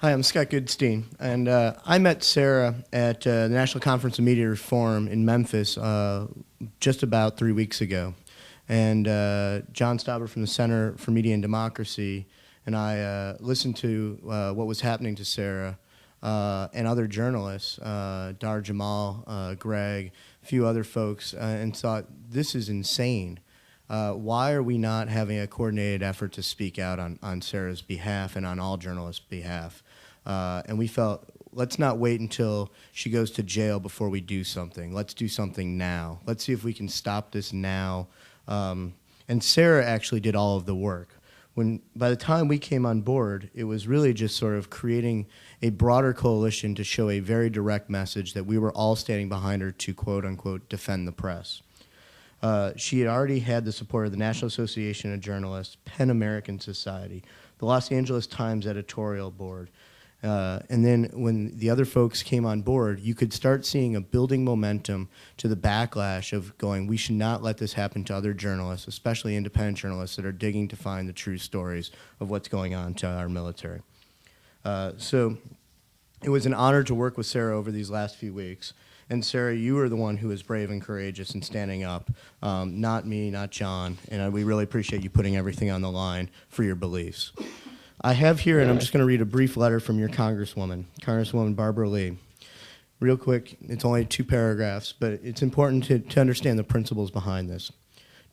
Hi, I'm Scott Goodstein, and I met Sarah at the National Conference of Media Reform in Memphis just about 3 weeks ago. And John Stauber from the Center for Media and Democracy and I listened to what was happening to Sarah and other journalists, Dar Jamal, Greg, a few other folks, and thought, this is insane. Why are we not having a coordinated effort to speak out on Sarah's behalf and on all journalists' behalf? And we felt, let's not wait until she goes to jail before we do something. Let's do something now. Let's see if we can stop this now. And Sarah actually did all of the work. By the time we came on board, it was really just sort of creating a broader coalition to show a very direct message that we were all standing behind her to, quote unquote, defend the press. She had already had the support of the National Association of Journalists, PEN American Society, the Los Angeles Times editorial board. And then when the other folks came on board, you could start seeing a building momentum to the backlash of going, we should not let this happen to other journalists, especially independent journalists that are digging to find the true stories of what's going on to our military. So it was an honor to work with Sarah over these last few weeks. And Sarah, you were the one who was brave and courageous in standing up, not me, not John. And we really appreciate you putting everything on the line for your beliefs. I have here, and I'm just going to read a brief letter from your Congresswoman, Congresswoman Barbara Lee. Real quick, it's only 2 paragraphs, but it's important to understand the principles behind this.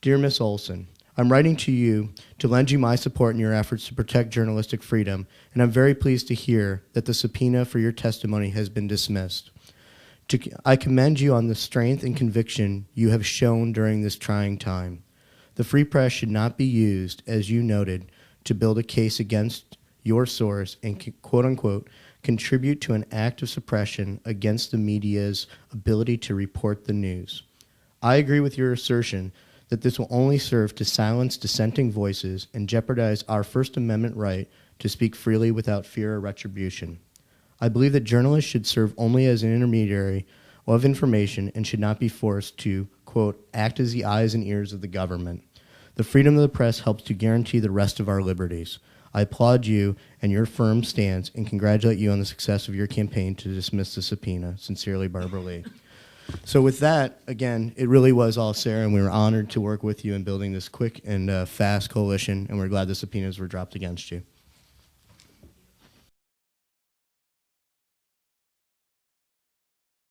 Dear Ms. Olson, I'm writing to you to lend you my support in your efforts to protect journalistic freedom, and I'm very pleased to hear that the subpoena for your testimony has been dismissed. I commend you on the strength and conviction you have shown during this trying time. The free press should not be used, as you noted, to build a case against your source and, quote unquote, contribute to an act of suppression against the media's ability to report the news. I agree with your assertion that this will only serve to silence dissenting voices and jeopardize our First Amendment right to speak freely without fear or retribution. I believe that journalists should serve only as an intermediary of information and should not be forced to, quote, act as the eyes and ears of the government. The freedom of the press helps to guarantee the rest of our liberties. I applaud you and your firm stance and congratulate you on the success of your campaign to dismiss the subpoena. Sincerely, Barbara Lee. So with that, again, it really was all Sarah, and we were honored to work with you in building this quick and fast coalition, and we're glad the subpoenas were dropped against you.